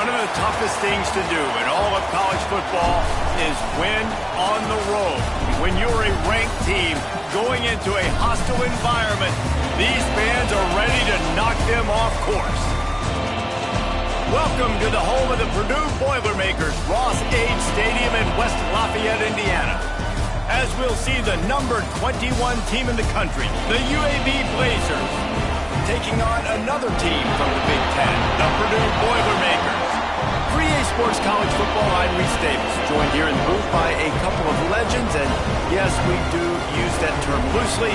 One of the toughest things to do in all of college football is win on the road. When you're a ranked team going into a hostile environment, these fans are ready to knock them off course. Welcome to the home of the Purdue Boilermakers, Ross Age Stadium in West Lafayette, Indiana. As we'll see the number 21 team in the country, the UAB Blazers, taking on another team from the Big Ten, the Purdue Boilermakers. For EA Sports College Football, I'm Reese Davis, joined here in the booth by a couple of legends, and yes, we do use that term loosely.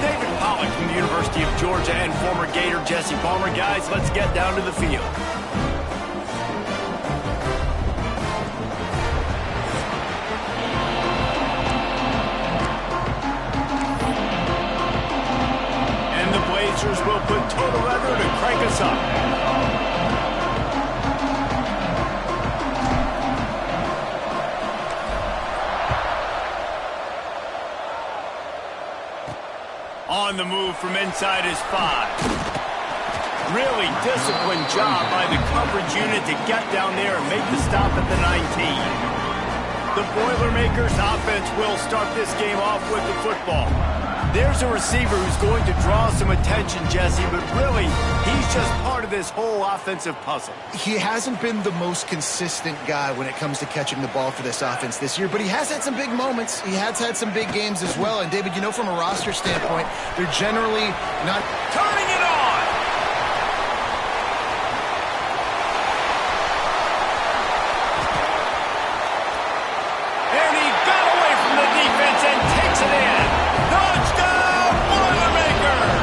David Pollack from the University of Georgia and former Gator Jesse Palmer. Guys, let's get down to the field. Will put total leather to crank us up. On the move from inside his 5. Really disciplined job by the coverage unit to get down there and make the stop at the 19. The Boilermakers offense will start this game off with the football. There's a receiver who's going to draw some attention, Jesse, but really, he's just part of this whole offensive puzzle. He hasn't been the most consistent guy when it comes to catching the ball for this offense this year, but he has had some big moments. He has had some big games as well. And, David, you know, from a roster standpoint, they're generally not turning it on. And he got away from the defense and takes it in. Touchdown, Boilermakers!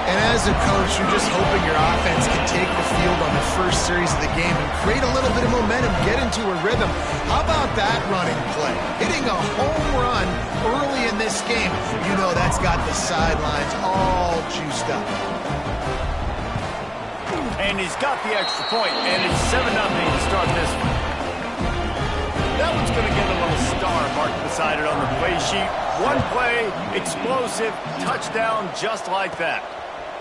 And as a coach, you're just hoping your offense can take the field on the first series of the game and create a little bit of momentum, get into a rhythm. How about that running play? Hitting a home run early in this game. You know that's got the sidelines all juiced up. And he's got the extra point, and it's 7-0 to start this one. That one's going to get a little star marked beside it on the play sheet. One play, explosive, touchdown just like that.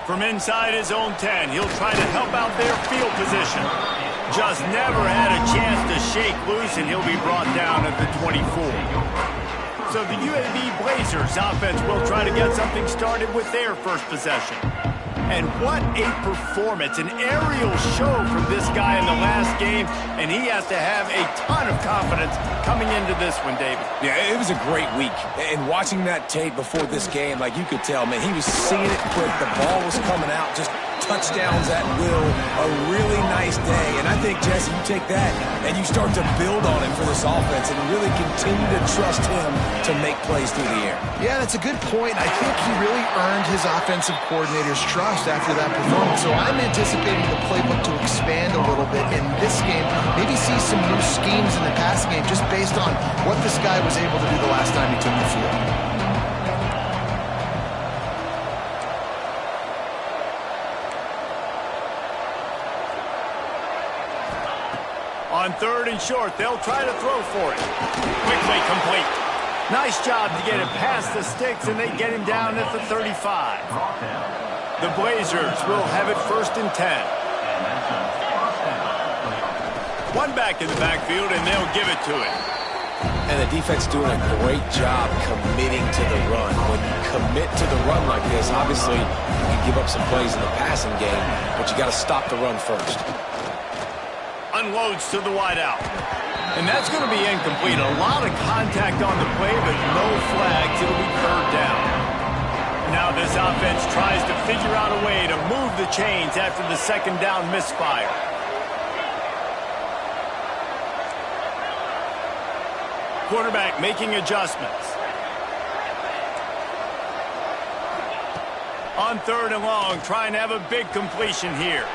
From inside his own 10, he'll try to help out their field position. Just never had a chance to shake loose, and he'll be brought down at the 24. So the UAB Blazers offense will try to get something started with their first possession. And what a performance, an aerial show from this guy in the last game, and he has to have a ton of confidence coming into this one, David. Yeah, it was a great week. And watching that tape before this game, like you could tell, man, he was seeing it quick. The ball was coming out, just touchdowns at will. A really nice day. And I think, Jesse, you take that and you start to build on it for this offense and really continue to trust him to make plays through the air. Yeah, that's a good point. I think he really earned his offensive coordinator's trust after that performance. So I'm anticipating the playbook to expand a little bit in this game. Maybe see some new schemes in the passing game just based on what this guy was able to do the last time he took the field. On 3rd and short, they'll try to throw for it. Quickly complete. Nice job to get him past the sticks, and they get him down at the 35. The Blazers will have it 1st and 10. One back in the backfield, and they'll give it to him. And the defense doing a great job committing to the run. When you commit to the run like this, obviously you can give up some plays in the passing game, but you got to stop the run first. Unloads to the wideout. And that's going to be incomplete. A lot of contact on the play, but no flags. It'll be 3rd down. Now this offense tries to figure out a way to move the chains after the 2nd down misfire. Quarterback making adjustments. On 3rd and long, trying to have a big completion here.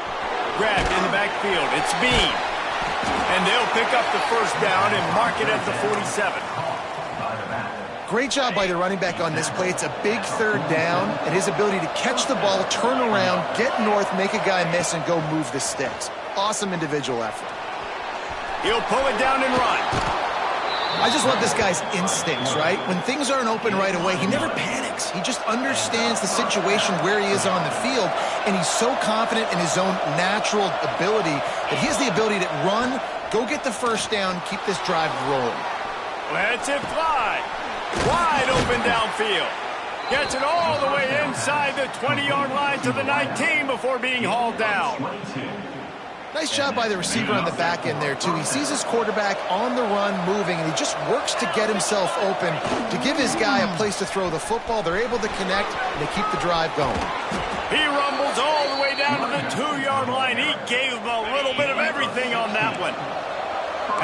Grabbed in the backfield. It's Bean. And they'll pick up the 1st down and mark it at the 47. Great job by the running back on this play. It's a big 3rd down, and his ability to catch the ball, turn around, get north, make a guy miss, and go move the sticks. Awesome individual effort. He'll pull it down and run. I just love this guy's instincts, right? When things aren't open right away, he never panics. He just understands the situation where he is on the field, and he's so confident in his own natural ability that he has the ability to run, go get the first down, keep this drive rolling. Lets it fly. Wide open downfield. Gets it all the way inside the 20-yard line to the 19 before being hauled down. Nice job by the receiver on the back end there, too. He sees his quarterback on the run moving, and he just works to get himself open to give his guy a place to throw the football. They're able to connect, and they keep the drive going. He rumbles all the way down to the 2-yard line. He gave him a little bit of everything on that one.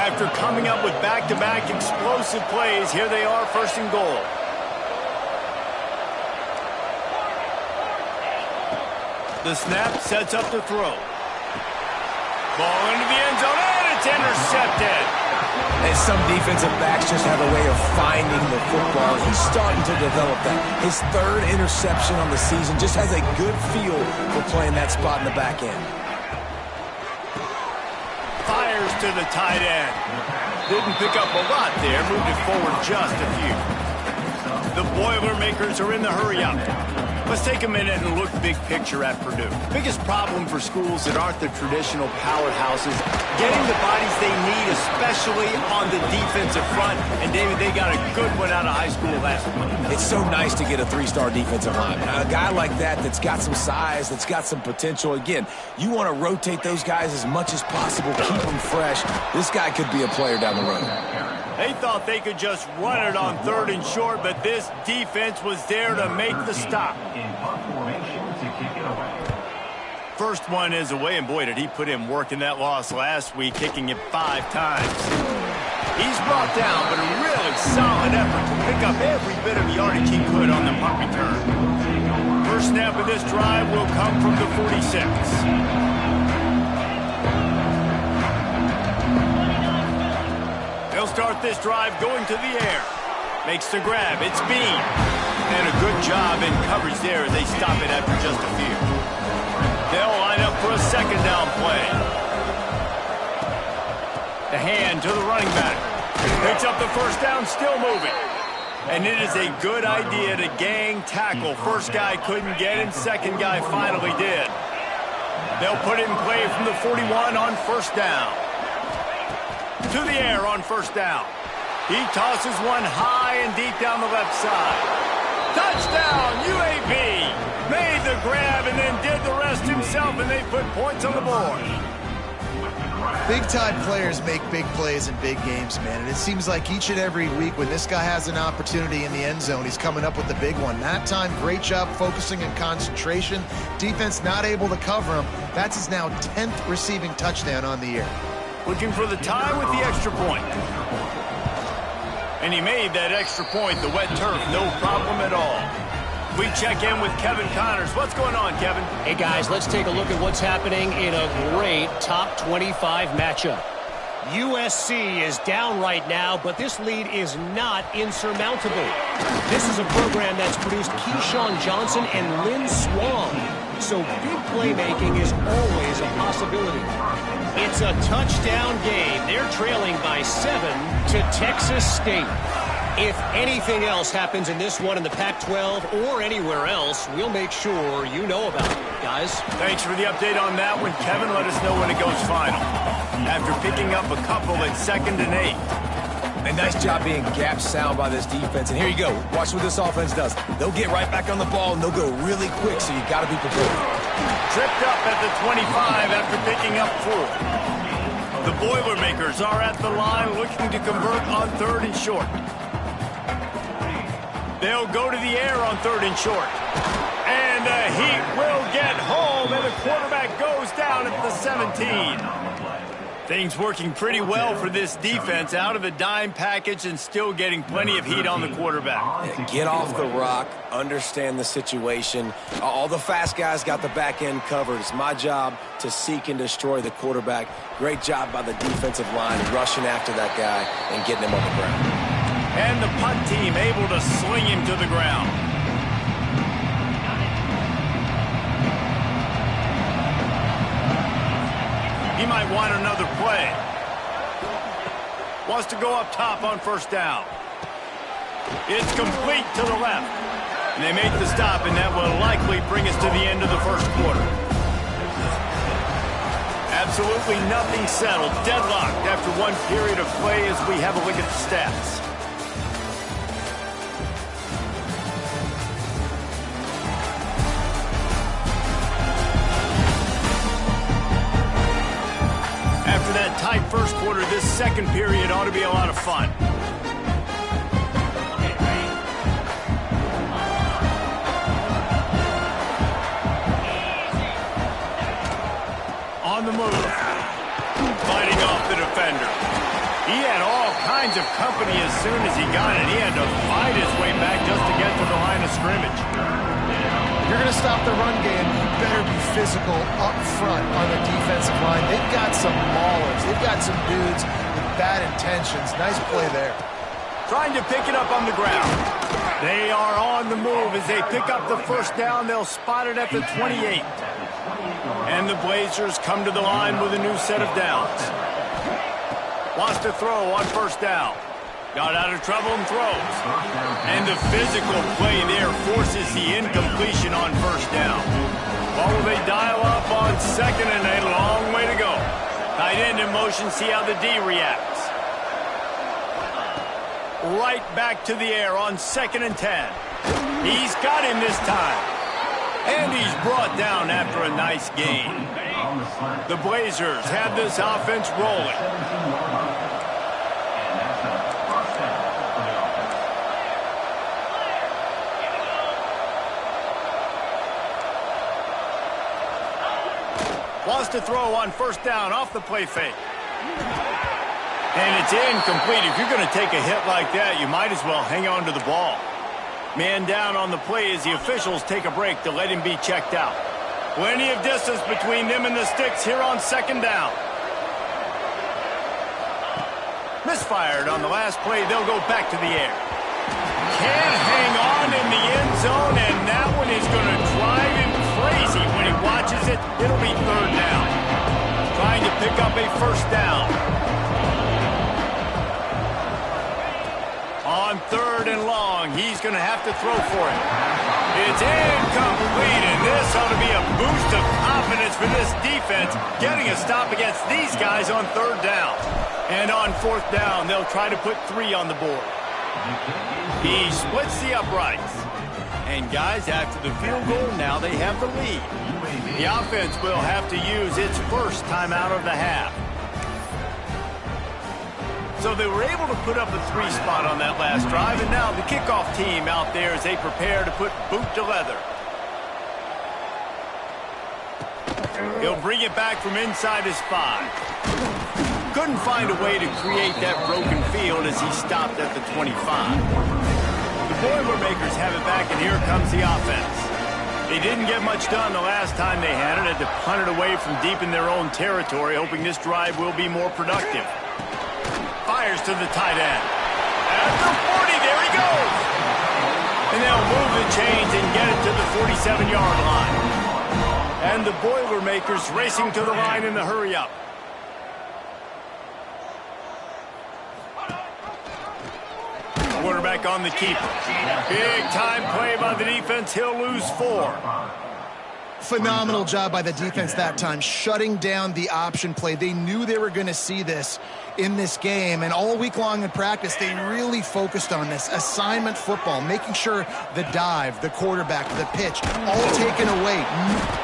After coming up with back-to-back explosive plays, here they are, first and goal. The snap sets up the throw. Ball into the end zone, and it's intercepted. And some defensive backs just have a way of finding the football. He's starting to develop that. His third interception on the season just has a good feel for playing that spot in the back end. Fires to the tight end. Didn't pick up a lot there, moved it forward just a few. The Boilermakers are in the hurry-up. Let's take a minute and look big picture at Purdue. Biggest problem for schools that aren't the traditional powerhouses, getting the bodies they need, especially on the defensive front. And, David, they got a good one out of high school last week. It's so nice to get a 3-star defensive lineman. A guy like that's got some size, that's got some potential. Again, you want to rotate those guys as much as possible, keep them fresh. This guy could be a player down the road. They thought they could just run it on 3rd and short, but this defense was there to make the stop. First one is away, and boy, did he put in work in that loss last week, kicking it 5 times. He's brought down, but a really solid effort to pick up every bit of yardage he could on the punt return. First snap of this drive will come from the 46. They'll start this drive going to the air. Makes the grab. It's Bean. And a good job in coverage there as they stop it after just a few. They'll line up for a second down play. The hand to the running back. Picks up the first down, still moving. And it is a good idea to gang tackle. First guy couldn't get him, second guy finally did. They'll put it in play from the 41 on first down. To the air on first down. He tosses one high and deep down the left side. Touchdown, UAB. Made the grab and then did the rest himself, and they put points on the board. Big-time players make big plays in big games, man. And it seems like each and every week when this guy has an opportunity in the end zone, he's coming up with the big one. That time, great job focusing and concentration. Defense not able to cover him. That's his now 10th receiving touchdown on the year. Looking for the tie with the extra point. And he made that extra point, the wet turf, no problem at all. We check in with Kevin Connors. What's going on, Kevin? Hey, guys, let's take a look at what's happening in a great top 25 matchup. USC is down right now, but this lead is not insurmountable. This is a program that's produced Keyshawn Johnson and Lynn Swan, so big playmaking is always a possibility. It's a touchdown game. They're trailing by 7 to Texas State. If anything else happens in this one in the Pac-12 or anywhere else, we'll make sure you know about it, guys. Thanks for the update on that one, Kevin. Let us know when it goes final. After picking up a couple at 2nd and 8. A nice job being gap sound by this defense. And here you go. Watch what this offense does. They'll get right back on the ball, and they'll go really quick, so you got to be prepared. Tripped up at the 25 after picking up 4. The Boilermakers are at the line looking to convert on 3rd and short. They'll go to the air on 3rd and short. And the Heat will get home, and the quarterback goes down at the 17. Things working pretty well for this defense, out of the dime package and still getting plenty of heat on the quarterback. Yeah, get off the rock, understand the situation. All the fast guys got the back end covered. It's my job to seek and destroy the quarterback. Great job by the defensive line, rushing after that guy and getting him on the ground. And the punt team able to sling him to the ground. He might want another play. Wants to go up top on first down. It's complete to the left. And they make the stop, and that will likely bring us to the end of the first quarter. Absolutely nothing settled. Deadlocked after one period of play as we have a look at the stats. After that tight first quarter, this second period ought to be a lot of fun. On the move. Fighting off the defender. He had all kinds of company as soon as he got it. He had to fight his way back just to get to the line of scrimmage. If you're going to stop the run game, you better be physical up front on the defensive line. They've got some maulers. They've got some dudes with bad intentions. Nice play there. Trying to pick it up on the ground. They are on the move as they pick up the first down. They'll spot it at the 28. And the Blazers come to the line with a new set of downs. Wants to throw on first down. Got out of trouble and throws. And the physical play there forces the incompletion on first down. What will they dial up on second, and a long way to go. Tight end in motion, see how the D reacts. Right back to the air on 2nd and 10. He's got him this time. And he's brought down after a nice gain. The Blazers have this offense rolling. Wants to throw on first down off the play fake. And it's incomplete. If you're going to take a hit like that, you might as well hang on to the ball. Man down on the play as the officials take a break to let him be checked out. Plenty of distance between them and the sticks here on 2nd down. Misfired on the last play. They'll go back to the air. Can't hang on in the end zone, and that one is going to drive him crazy when he watches it. It'll be 3rd down. Trying to pick up a first down. On 3rd and long, he's going to have to throw for it. It's incomplete, and this ought to be a boost of confidence for this defense, getting a stop against these guys on 3rd down. And on 4th down, they'll try to put 3 on the board. He splits the uprights. And guys, after the field goal, now they have the lead. The offense will have to use its first timeout of the half. So they were able to put up a 3 spot on that last drive, and now the kickoff team out there as they prepare to put boot to leather. He'll bring it back from inside his 5. Couldn't find a way to create that broken field as he stopped at the 25. The Boilermakers have it back, and here comes the offense. They didn't get much done the last time they had it. Had to punt it away from deep in their own territory, hoping this drive will be more productive. Fires to the tight end. At the 40, there he goes! And they'll move the chains and get it to the 47-yard line. And the Boilermakers racing to the line in the hurry-up. Quarterback on the keeper. Big-time play by the defense. He'll lose 4. Phenomenal job by the defense that time, shutting down the option play. They knew they were going to see this in this game, and all week long in practice, they really focused on this assignment football, making sure the dive, the quarterback, the pitch, all taken away.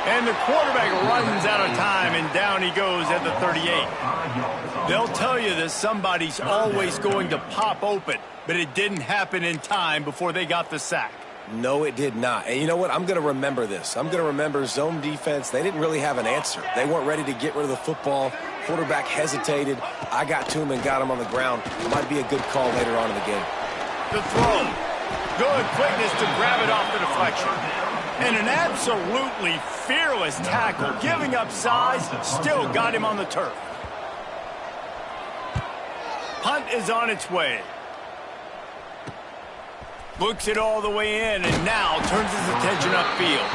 And the quarterback runs out of time, and down he goes at the 38. They'll tell you that somebody's always going to pop open, but it didn't happen in time before they got the sack. No, it did not. And you know what? I'm going to remember this. I'm going to remember zone defense. They didn't really have an answer. They weren't ready to get rid of the football. Quarterback hesitated. I got to him and got him on the ground. It might be a good call later on in the game. The throw. Good quickness to grab it off the deflection. And an absolutely fearless tackle. Giving up size, still got him on the turf. Punt is on its way. Looks it all the way in, and now turns his attention upfield.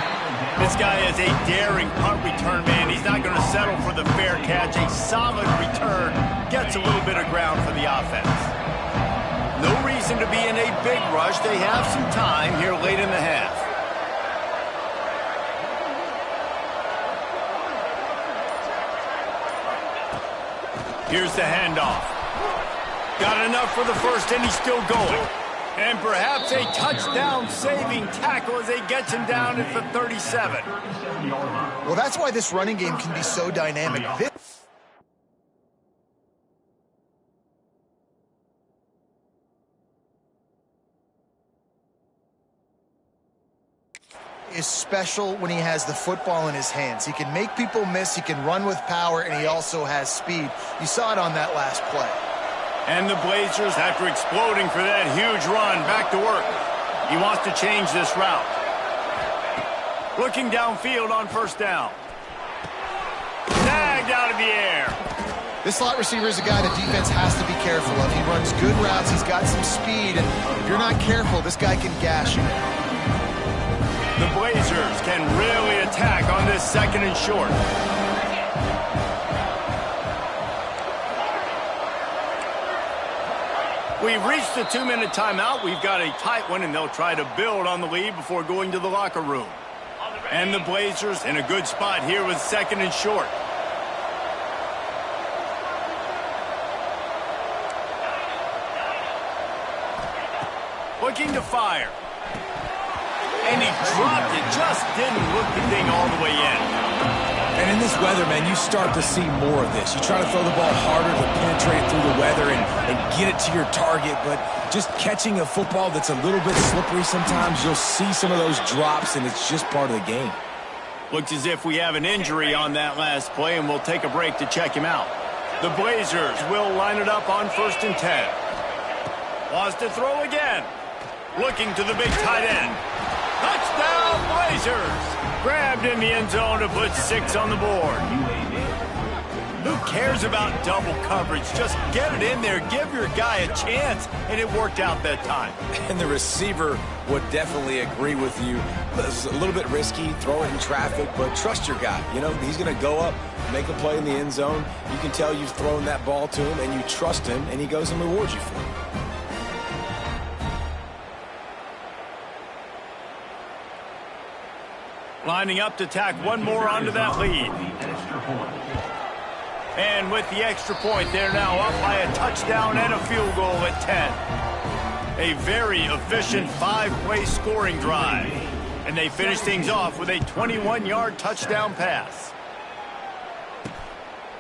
This guy is a daring punt return man. He's not going to settle for the fair catch. A solid return gets a little bit of ground for the offense. No reason to be in a big rush. They have some time here late in the half. Here's the handoff. Got enough for the first, and he's still going. And perhaps a touchdown-saving tackle as they get him down at the 37. Well, that's why this running game can be so dynamic. This is special when he has the football in his hands. He can make people miss, he can run with power, and he also has speed. You saw it on that last play. And the Blazers, after exploding for that huge run, back to work. He wants to change this route. Looking downfield on first down. Snagged out of the air. This slot receiver is a guy the defense has to be careful of. He runs good routes, he's got some speed, and if you're not careful, this guy can gash you. The Blazers can really attack on this second and short. We've reached the 2-minute timeout. We've got a tight one, and they'll try to build on the lead before going to the locker room. And the Blazers in a good spot here with second and short. Looking to fire. And he dropped it. Just didn't look the thing all the way in. And in this weather, man, you start to see more of this. You try to throw the ball harder to penetrate through the weather and get it to your target, but just catching a football that's a little bit slippery sometimes, you'll see some of those drops, and it's just part of the game. Looks as if we have an injury on that last play, and we'll take a break to check him out. The Blazers will line it up on 1st and 10. Wants to throw again. Looking to the big tight end. Touchdown, Blazers! Grabbed in the end zone to put 6 on the board. Who cares about double coverage? Just get it in there. Give your guy a chance, and it worked out that time. And the receiver would definitely agree with you. It's a little bit risky, throw it in traffic, but trust your guy. You know, he's going to go up, make a play in the end zone. You can tell you've thrown that ball to him, and you trust him, and he goes and rewards you for it. Lining up to tack one more onto that lead. And with the extra point, they're now up by a touchdown and a field goal at 10. A very efficient 5-play scoring drive. And they finish things off with a 21-yard touchdown pass.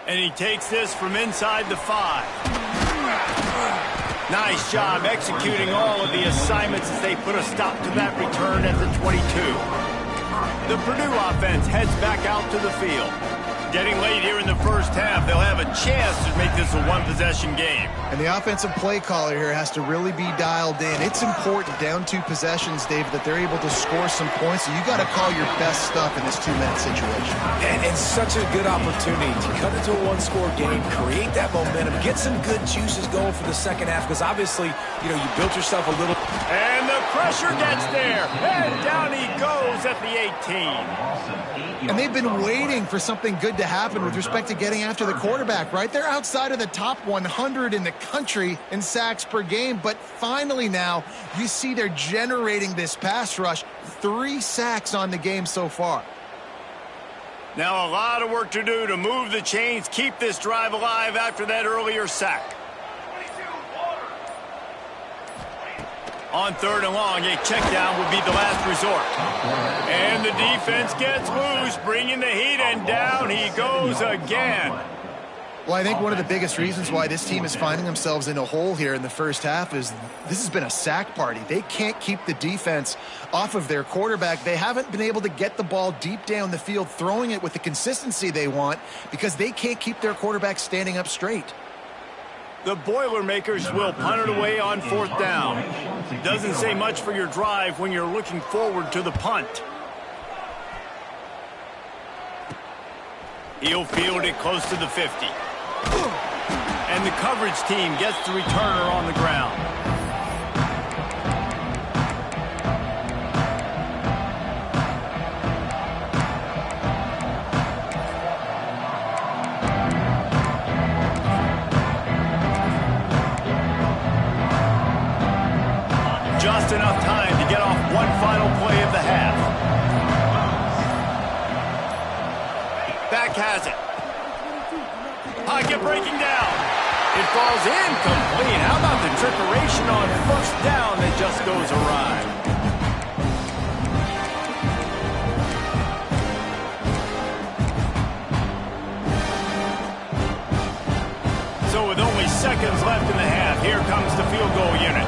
And he takes this from inside the 5. Nice job executing all of the assignments as they put a stop to that return at the 22. The Purdue offense heads back out to the field. Getting late here in the first half, they'll have a chance to make this a one-possession game. And the offensive play caller here has to really be dialed in. It's important, down 2 possessions, David, that they're able to score some points. So you got to call your best stuff in this 2-minute situation. And it's such a good opportunity to cut into a one-score game, create that momentum, get some good juices going for the second half, because obviously, you know, you built yourself a little. And the pressure gets there. And down he goes at the 18. And they've been waiting for something good to happen with respect to getting after the quarterback, right? They're outside of the top 100 in the country in sacks per game, but finally now you see they're generating this pass rush. 3 sacks on the game so far. Now a lot of work to do to move the chains, keep this drive alive after that earlier sack. On 3rd and long, a check down would be the last resort. And the defense gets loose, bringing the heat, and down he goes again. Well, I think one of the biggest reasons why this team is finding themselves in a hole here in the first half is this has been a sack party. They can't keep the defense off of their quarterback. They haven't been able to get the ball deep down the field, throwing it with the consistency they want, because they can't keep their quarterback standing up straight. The Boilermakers will punt it away on 4th down. Doesn't say much for your drive when you're looking forward to the punt. He'll field it close to the 50. And the coverage team gets the returner on the ground. Pocket breaking down. It falls incomplete. How about the trickeration on first down that just goes awry? So with only seconds left in the half, here comes the field goal unit.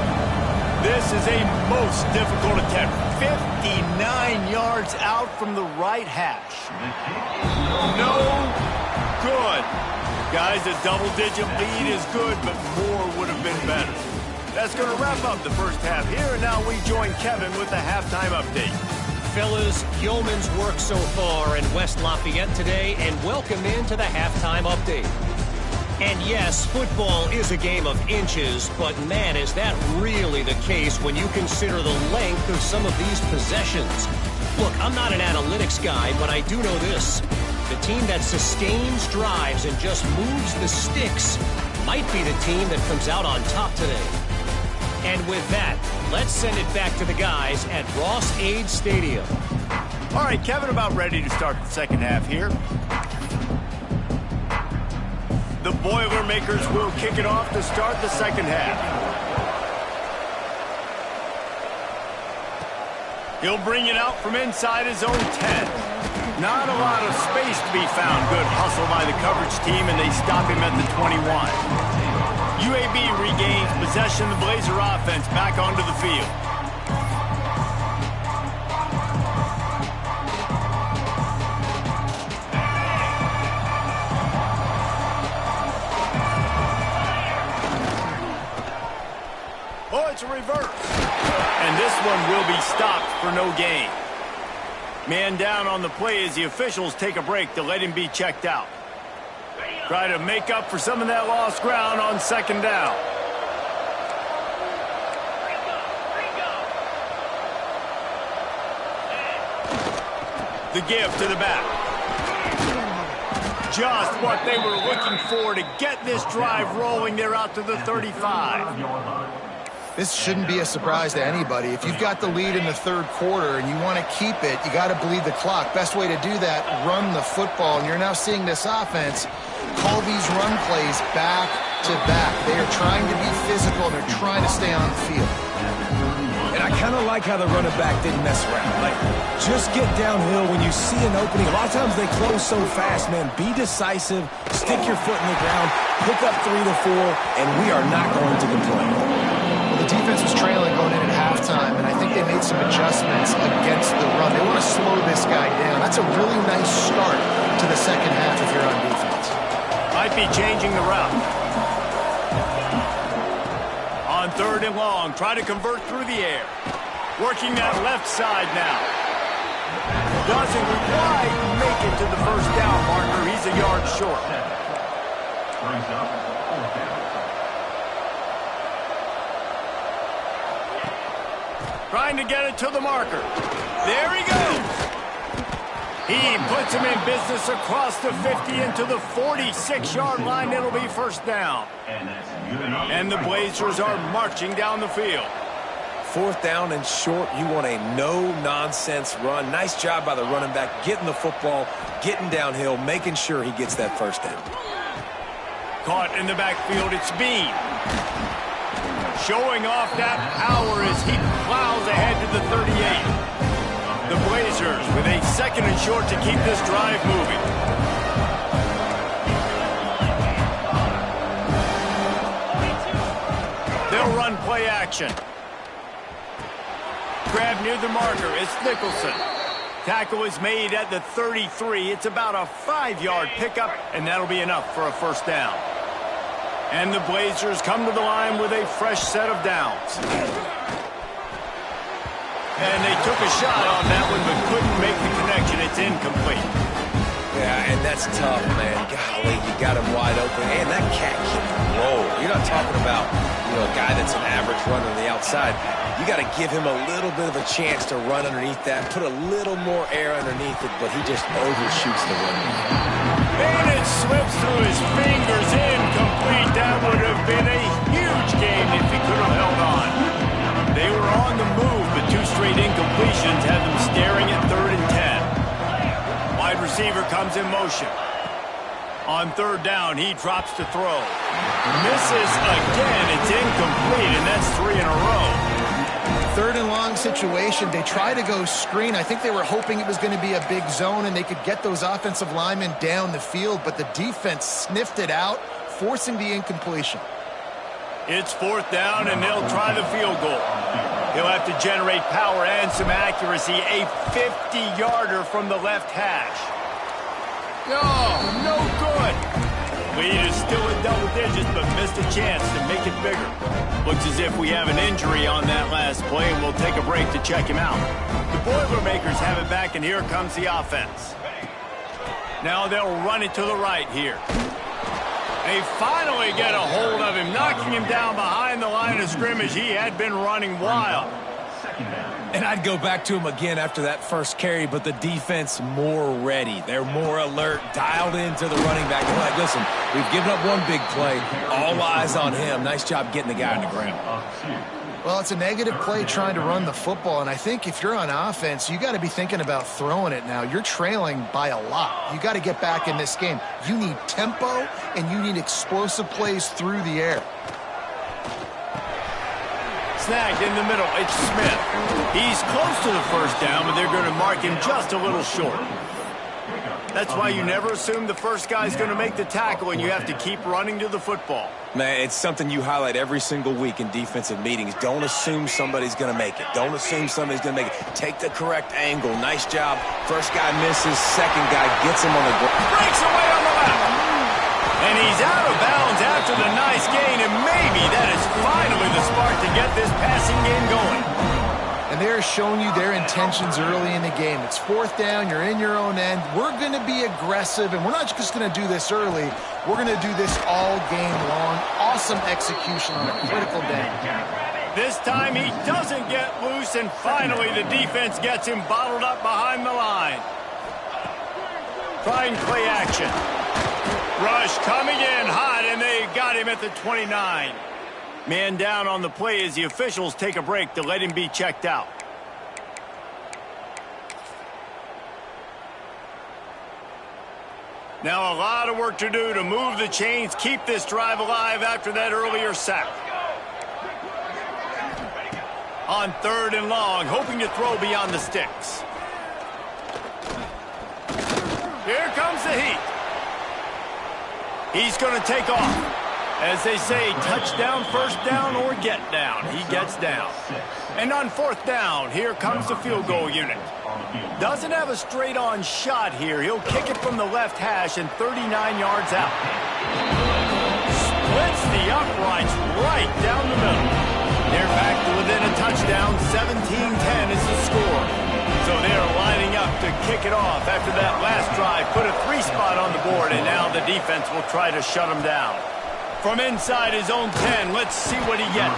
This is a most difficult attempt. 59 yards out from the right hash. No good. Guys, a double-digit lead is good, but more would have been better. That's going to wrap up the first half here, and now we join Kevin with the halftime update. Fellas, yeoman's work so far in West Lafayette today, and welcome into the halftime update. And yes, football is a game of inches, but man, is that really the case when you consider the length of some of these possessions. Look, I'm not an analytics guy, but I do know this. The team that sustains drives and just moves the sticks might be the team that comes out on top today. And with that, let's send it back to the guys at Ross-Ade Stadium. All right, Kevin, about ready to start the second half here. The Boilermakers will kick it off to start the second half. He'll bring it out from inside his own 10. Not a lot of space to be found. Good hustle by the coverage team, and they stop him at the 21. UAB regains possession. The Blazer offense back onto the field. Oh, it's a reverse. And this one will be stopped for no gain. Man down on the play as the officials take a break to let him be checked out. Try to make up for some of that lost ground on second down. The give to the back. Just what they were looking for to get this drive rolling. They're out to the 35. This shouldn't be a surprise to anybody. If you've got the lead in the third quarter and you want to keep it, you got to bleed the clock. Best way to do that, run the football. And you're now seeing this offense call these run plays back to back. They are trying to be physical. They're trying to stay on the field. And I kind of like how the running back didn't mess around. Like, just get downhill when you see an opening. A lot of times they close so fast, man. Be decisive, stick your foot in the ground, pick up 3 to 4, and we are not going to complain. The defense was trailing going in at halftime, and I think they made some adjustments against the run. They want to slow this guy down. That's a really nice start to the second half if you're on defense. Might be changing the route. On third and long, try to convert through the air. Working that left side now. Doesn't quite make it to the first down marker. He's a yard short. Trying to get it to the marker. There he goes. He puts him in business across the 50 into the 46-yard line. It'll be first down. And the Blazers are marching down the field. Fourth down and short, you want a no-nonsense run. Nice job by the running back, getting the football, getting downhill, making sure he gets that first down. Caught in the backfield, it's Bean. Showing off that power as he plows ahead to the 38. The Blazers with a second and short to keep this drive moving. They'll run play action. Grab near the marker. It's Nicholson. Tackle is made at the 33. It's about a 5-yard pickup, and that'll be enough for a first down. And the Blazers come to the line with a fresh set of downs. And they took a shot on that one, but couldn't make the connection. It's incomplete. Yeah, and that's tough, man. Golly, you got him wide open. And that cat can roll. You're not talking about, a guy that's an average runner on the outside. You got to give him a little bit of a chance to run underneath that, put a little more air underneath it, but he just overshoots the run. And it slips through his fingers, incomplete. That would have been a huge game if he could have held on. They were on the move, but 2 straight incompletions have them staring at 3rd and 10. Wide receiver comes in motion. On third down, he drops to throw. Misses again. It's incomplete, and that's 3 in a row. Third and long situation. They try to go screen. I think they were hoping it was going to be a big zone and they could get those offensive linemen down the field, but the defense sniffed it out, forcing the incompletion. It's fourth down, and they'll try the field goal. He'll have to generate power and some accuracy. A 50-yarder from the left hash. Oh, no good. Lead is still in double digits, but missed a chance to make it bigger. Looks as if we have an injury on that last play, and we'll take a break to check him out. The Boilermakers have it back, and here comes the offense. Now they'll run it to the right here. They finally get a hold of him, knocking him down behind the line of scrimmage. He had been running wild. And I'd go back to him again after that first carry, but the defense more ready. They're more alert, dialed into the running back. They're like, listen, we've given up one big play. All eyes on him. Nice job getting the guy on the ground. Well, it's a negative play trying to run the football, and I think if you're on offense, you got to be thinking about throwing it now. You're trailing by a lot. You got to get back in this game. You need tempo, and you need explosive plays through the air. Snagged in the middle. It's Smith. He's close to the first down, but they're going to mark him just a little short. That's why you never assume the first guy's going to make the tackle, and you have to keep running to the football. Man, it's something you highlight every single week in defensive meetings. Don't assume somebody's going to make it. Don't assume somebody's going to make it. Take the correct angle. Nice job. First guy misses. Second guy gets him on the ground. Breaks away on the left. And he's out of bounds after the nice gain, and maybe that is finally the spark to get this passing game going. And they're showing you their intentions early in the game. It's fourth down. You're in your own end. We're going to be aggressive, and we're not just going to do this early. We're going to do this all game long. Awesome execution on a critical down. This time he doesn't get loose, and finally the defense gets him bottled up behind the line. Trying play action. Rush coming in hot, and they got him at the 29. Man down on the play as the officials take a break to let him be checked out. Now a lot of work to do to move the chains, keep this drive alive after that earlier sack. On third and long, hoping to throw beyond the sticks. Here comes the heat. He's going to take off. As they say, touchdown, first down, or get down. He gets down. And on fourth down, here comes the field goal unit. Doesn't have a straight-on shot here. He'll kick it from the left hash and 39 yards out. Splits the uprights right down the middle. They're back to within a touchdown. 17-10 is the score. So they're lining up to kick it off after that last drive. Put a 3-spot on the board, and now the defense will try to shut them down. From inside his own 10, let's see what he gets.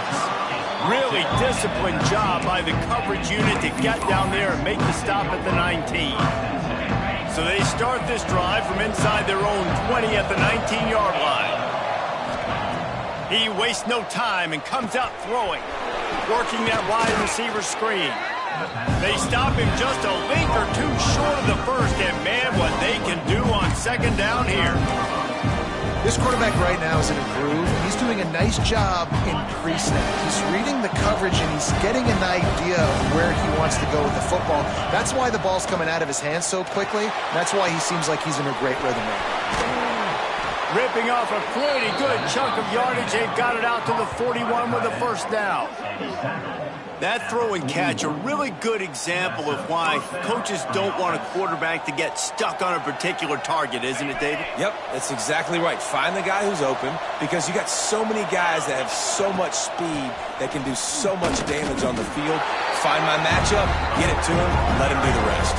Really disciplined job by the coverage unit to get down there and make the stop at the 19. So they start this drive from inside their own 20 at the 19-yard line. He wastes no time and comes out throwing, working that wide receiver screen. They stop him just a link or two short of the first, and man, what they can do on second down here. This quarterback right now is in a groove, and he's doing a nice job in pre-snap. He's reading the coverage, and he's getting an idea of where he wants to go with the football. That's why the ball's coming out of his hands so quickly. That's why he seems like he's in a great rhythm right now. Ripping off a pretty good chunk of yardage. They've got it out to the 41 with a first down. That throw and catch, a really good example of why coaches don't want a quarterback to get stuck on a particular target, isn't it, David? Yep, that's exactly right. Find the guy who's open, because you got so many guys that have so much speed that can do so much damage on the field. Find my matchup, get it to him, let him do the rest.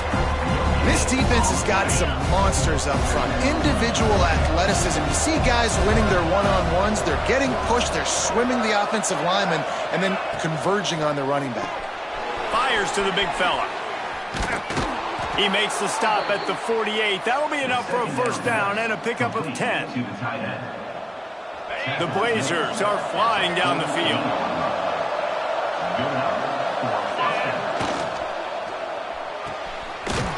This defense has got some monsters up front. Individual athleticism. You see guys winning their one-on-ones. They're getting pushed. They're swimming the offensive lineman and then converging on the running back. Fires to the big fella. He makes the stop at the 48. That'll be enough for a first down and a pickup of 10. The Blazers are flying down the field.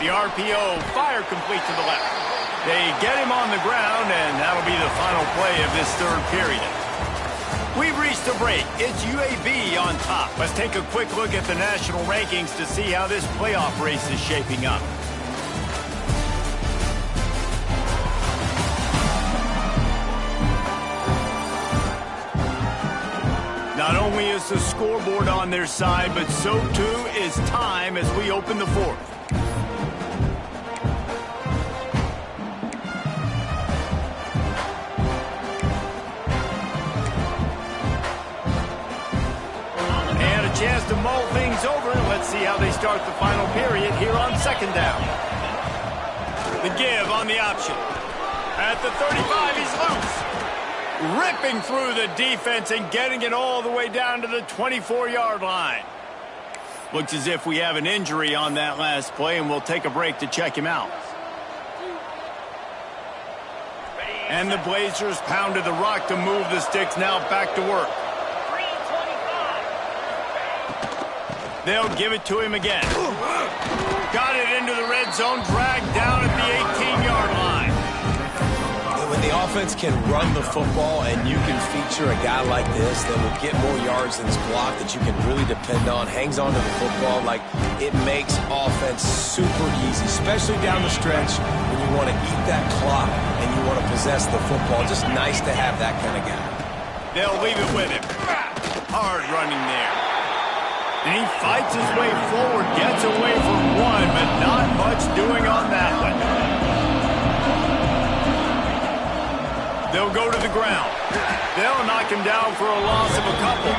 The RPO, fire complete to the left. They get him on the ground, and that'll be the final play of this third period. We've reached a break. It's UAB on top. Let's take a quick look at the national rankings to see how this playoff race is shaping up. Not only is the scoreboard on their side, but so too is time as we open the fourth. And a chance to mull things over. Let's see how they start the final period here on second down. The give on the option. At the 35, he's loose. Ripping through the defense and getting it all the way down to the 24-yard line. Looks as if we have an injury on that last play, and we'll take a break to check him out. And the Blazers pounded the rock to move the sticks, now back to work. They'll give it to him again. Got it into the red zone, dragged down at the 18-yard line. When the offense can run the football and you can feature a guy like this that will get more yards than his block that you can really depend on, hangs on to the football, like it makes offense super easy, especially down the stretch when you want to eat that clock and you want to possess the football. Just nice to have that kind of guy. They'll leave it with him. Hard running there. And he fights his way forward, gets away from one, but not much doing on that one. They'll go to the ground. They'll knock him down for a loss of a couple.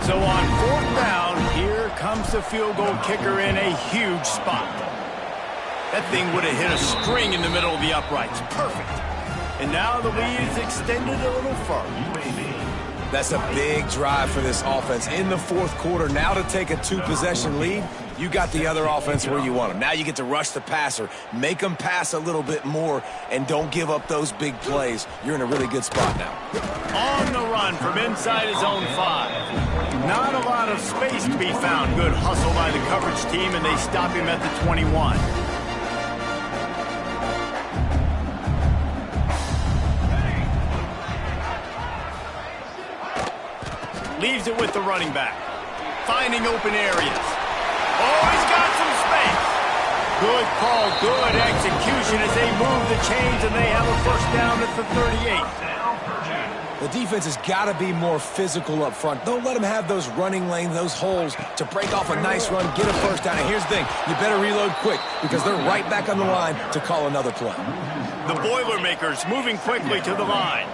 So on fourth down, here comes the field goal kicker in a huge spot. That thing would have hit a string in the middle of the uprights. Perfect. And now the lead is extended a little further. That's a big drive for this offense in the fourth quarter. Now to take a two-possession lead, you got the other offense where you want them. Now you get to rush the passer, make them pass a little bit more, and don't give up those big plays. You're in a really good spot now. On the run from inside his own 5. Not a lot of space to be found. Good hustle by the coverage team, and they stop him at the 21. Leaves it with the running back. Finding open areas. Oh, he's got some space. Good call, good execution as they move the chains, and they have a first down at the 38. The defense has got to be more physical up front. Don't let them have those running lanes, those holes to break off a nice run, get a first down. And here's the thing, you better reload quick because they're right back on the line to call another play. The Boilermakers moving quickly to the line.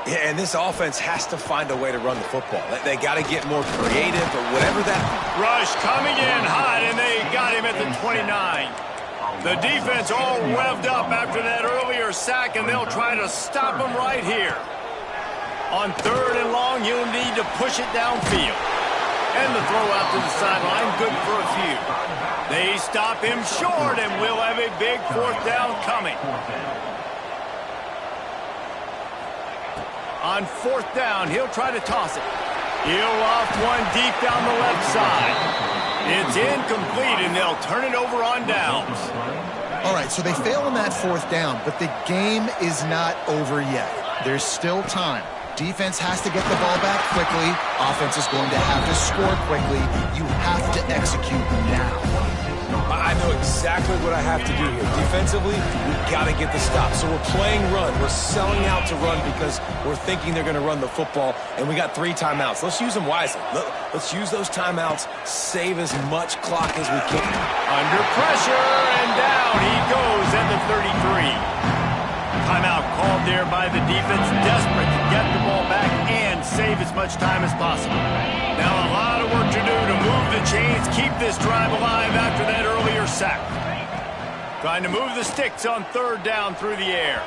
Yeah, and this offense has to find a way to run the football. They got to get more creative or whatever that... Rush coming in hot, and they got him at the 29. The defense all revved up after that earlier sack, and they'll try to stop him right here. On third and long, you'll need to push it downfield. And the throw out to the sideline, good for a few. They stop him short, and we'll have a big fourth down coming. On fourth down, he'll try to toss it. He'll loft one deep down the left side. It's incomplete, and they'll turn it over on downs. All right, so they fail on that fourth down, but the game is not over yet. There's still time. Defense has to get the ball back quickly. Offense is going to have to score quickly. You have to execute now. I know exactly what I have to do here. Defensively, we've got to get the stop. So we're playing run. We're selling out to run because we're thinking they're going to run the football, and we got 3 timeouts. Let's use them wisely. Let's use those timeouts, save as much clock as we can. Under pressure, and down he goes at the 33. Timeout called there by the defense, desperate to get the ball back and save as much time as possible. Now a lot of work to do to move the chains, keep this drive alive after that earlier sack. Trying to move the sticks on third down through the air.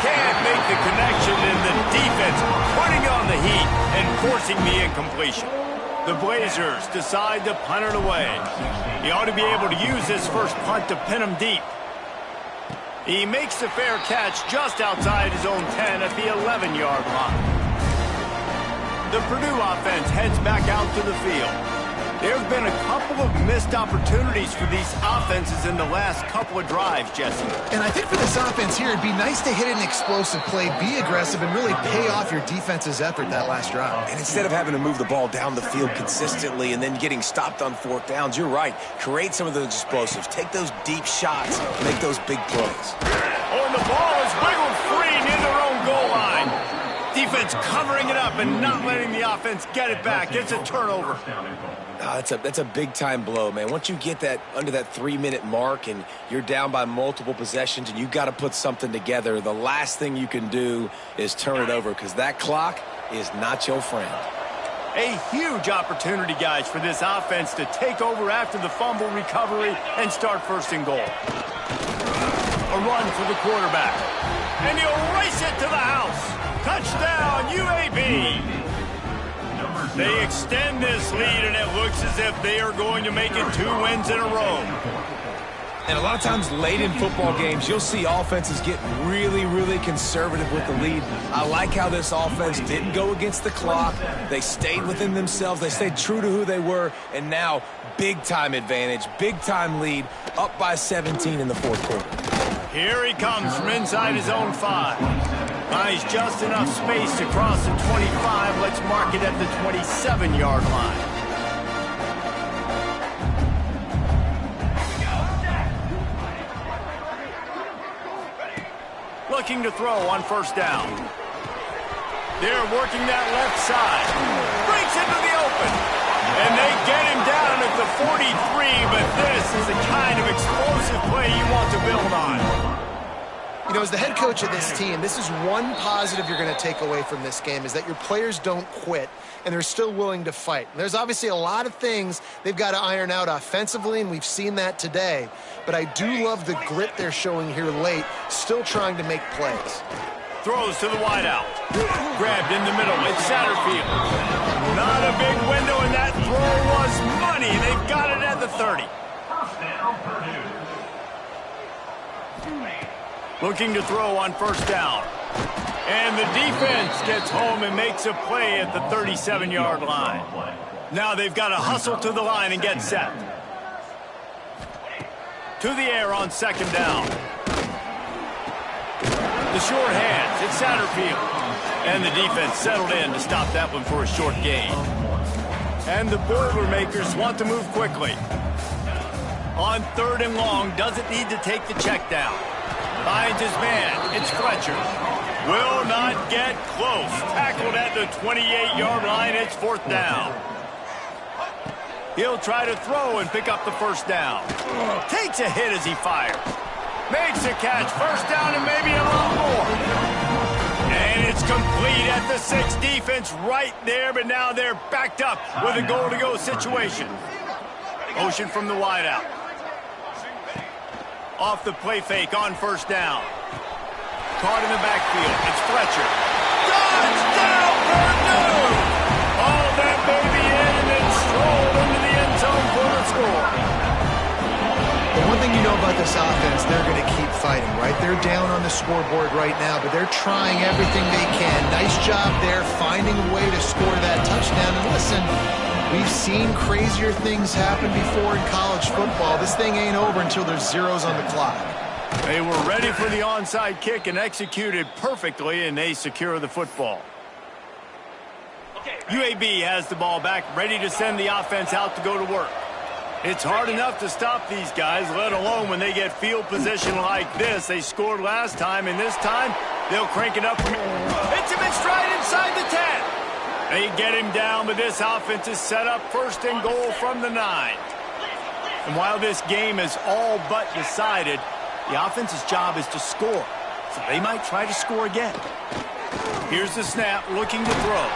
Can't make the connection, and the defense putting on the heat and forcing the incompletion. The Blazers decide to punt it away. He ought to be able to use this first punt to pin him deep. He makes the fair catch just outside his own 10 at the 11-yard line. The Purdue offense heads back out to the field. There have been a couple of missed opportunities for these offenses in the last couple of drives, Jesse. And I think for this offense here, it'd be nice to hit an explosive play, be aggressive, and really pay off your defense's effort that last drive. And instead of having to move the ball down the field consistently and then getting stopped on fourth downs, you're right. Create some of those explosives. Take those deep shots. Make those big plays. Oh, and the ball is wiggled free near their own goal line. Defense covering it up and not letting the offense get it back. It's a turnover. That's a big-time blow, man. Once you get that under that 3-minute mark and you're down by multiple possessions and you've got to put something together, the last thing you can do is turn it over because that clock is not your friend. A huge opportunity, guys, for this offense to take over after the fumble recovery and start first and goal. A run for the quarterback. And he'll race it to the house. Touchdown, UAB. They extend this lead, and it looks as if they are going to make it 2 wins in a row. And a lot of times late in football games, you'll see offenses get really, really conservative with the lead. I like how this offense didn't go against the clock. They stayed within themselves. They stayed true to who they were. And now, big-time advantage, big-time lead, up by 17 in the fourth quarter. Here he comes from inside his own 5. Buys just enough space to cross the 25. Let's mark it at the 27-yard line. Looking to throw on first down. They're working that left side. Breaks into the open. And they get him down at the 43, but this is the kind of explosive play you want to build on. You know, as the head coach of this team, this is one positive you're going to take away from this game, is that your players don't quit, and they're still willing to fight. And there's obviously a lot of things they've got to iron out offensively, and we've seen that today. But I do love the grit they're showing here late, still trying to make plays. Throws to the wideout. Grabbed in the middle. It's Satterfield. Not a big window, and that throw was money. They've got it at the 30. Looking to throw on first down. And the defense gets home and makes a play at the 37-yard line. Now they've got to hustle to the line and get set. To the air on second down. The short hands, it's Satterfield. And the defense settled in to stop that one for a short gain. And the Boilermakers want to move quickly. On third and long, doesn't need to take the check down. Finds his man. It's Fletcher. Will not get close. Tackled at the 28-yard line. It's fourth down. He'll try to throw and pick up the first down. Takes a hit as he fires. Makes a catch. First down and maybe a lot more. And it's complete at the 6. Defense right there, but now they're backed up with a goal-to-go situation. Motion from the wideout. Off the play fake on first down. Caught in the backfield. It's Fletcher. Touchdown, Purdue! All that baby in and then strolled into the end zone for the score. The one thing you know about this offense, they're going to keep fighting, right? They're down on the scoreboard right now, but they're trying everything they can. Nice job there, finding a way to score that touchdown. And listen, we've seen crazier things happen before in college football. This thing ain't over until there's zeros on the clock. They were ready for the onside kick and executed perfectly, and they secure the football. UAB has the ball back, ready to send the offense out to go to work. It's hard enough to stop these guys, let alone when they get field position like this. They scored last time, and this time they'll crank it up. Hits him in stride inside the 10. They get him down, but this offense is set up first and goal from the 9. And while this game is all but decided, the offense's job is to score. So they might try to score again. Here's the snap, looking to throw.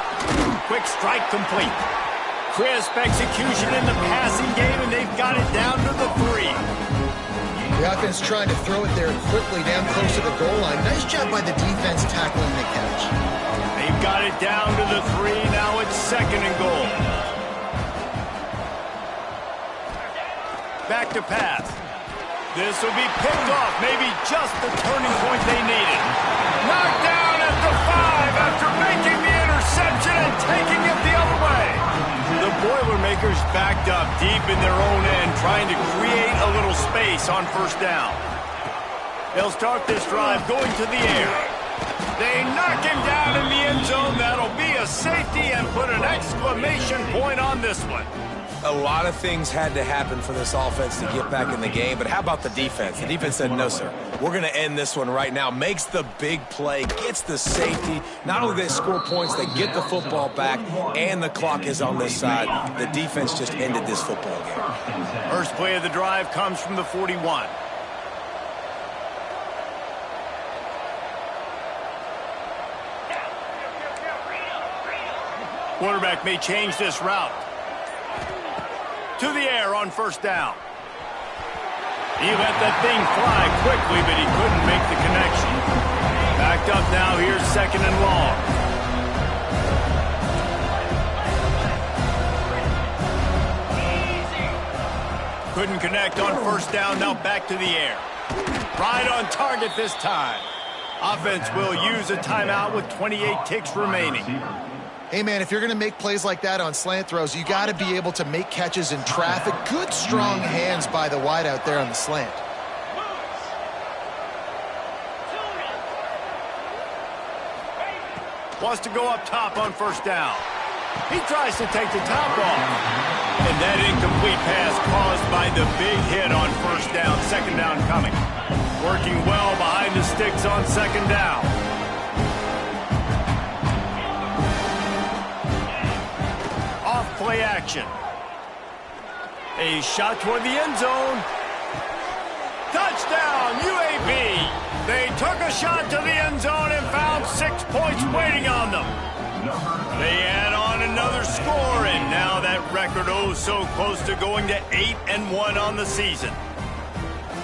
Quick strike complete. Crisp execution in the passing game, and they've got it down to the 3. The offense trying to throw it there quickly down close to the goal line. Nice job by the defense tackling the catch. They've got it down to the 3. Now it's second and goal. Back to pass. This will be picked off. Maybe just the turning point they needed. Knocked down at the 5 after making the interception and taking it the other way. The Boilermakers back backed up deep in their own end, trying to create a little space on first down. They'll start this drive going to the air. They knock him down in the end zone. That'll be a safety and put an exclamation point on this one. A lot of things had to happen for this offense to get back in the game, but how about the defense? The defense said, no, sir. We're going to end this one right now. Makes the big play, gets the safety. Not only do they score points, they get the football back, and the clock is on this side. The defense just ended this football game. First play of the drive comes from the 41. Quarterback may change this route. To the air on first down. He let that thing fly quickly, but he couldn't make the connection. Backed up now, here's second and long. Couldn't connect on first down, now back to the air. Right on target this time. Offense will use a timeout with 28 ticks remaining. Hey, man, if you're going to make plays like that on slant throws, you got to be able to make catches in traffic. Good, strong hands by the wide out there on the slant. Wants to go up top on first down. He tries to take the top off. And that incomplete pass caused by the big hit on first down. Second down coming. Working well behind the sticks on second down. Play action. A shot toward the end zone. Touchdown, UAB. They took a shot to the end zone and found 6 points waiting on them. They add on another score, and now that record oh so close to going to 8-1 on the season.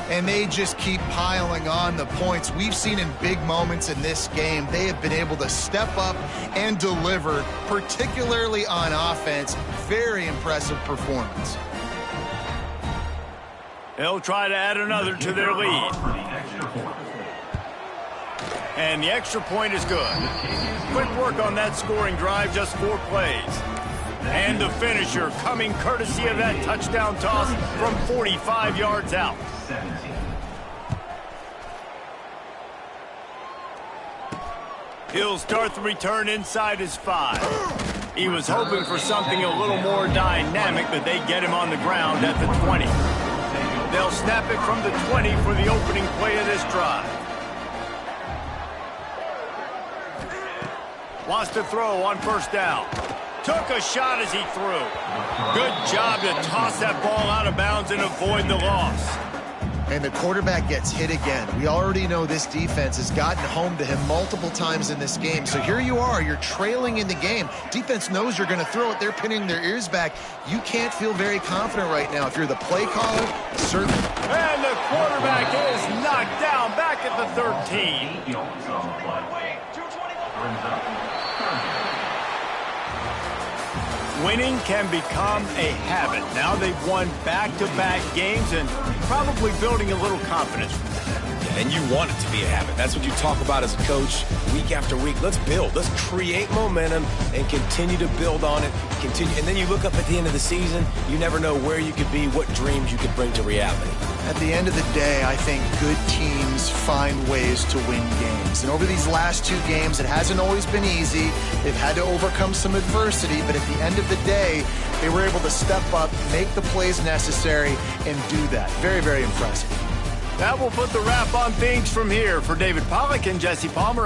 And they just keep piling on the points. We've seen in big moments in this game, they have been able to step up and deliver, particularly on offense. Very impressive performance. They'll try to add another to their lead. And the extra point is good. Quick work on that scoring drive, just 4 plays. And the finisher coming courtesy of that touchdown toss from 45 yards out. He'll start the return inside his 5. He was hoping for something a little more dynamic, but they get him on the ground at the 20. They'll snap it from the 20 for the opening play of this drive. Wants to throw on first down. Took a shot as he threw. Good job to toss that ball out of bounds and avoid the loss. And the quarterback gets hit again. We already know this defense has gotten home to him multiple times in this game. So here you are, you're trailing in the game. Defense knows you're going to throw it. They're pinning their ears back. You can't feel very confident right now. If you're the play caller, certainly. And the quarterback is knocked down back at the 13. Winning can become a habit. Now they've won back-to-back games and probably building a little confidence. And you want it to be a habit. That's what you talk about as a coach week after week. Let's build. Let's create momentum and continue to build on it. And then you look up at the end of the season, you never know where you could be, what dreams you could bring to reality. At the end of the day, I think good teams find ways to win games. And over these last 2 games, it hasn't always been easy. They've had to overcome some adversity, but at the end of the day, they were able to step up, make the plays necessary, and do that. Very, very impressive. That will put the wrap on things from here. For David Pollack and Jesse Palmer.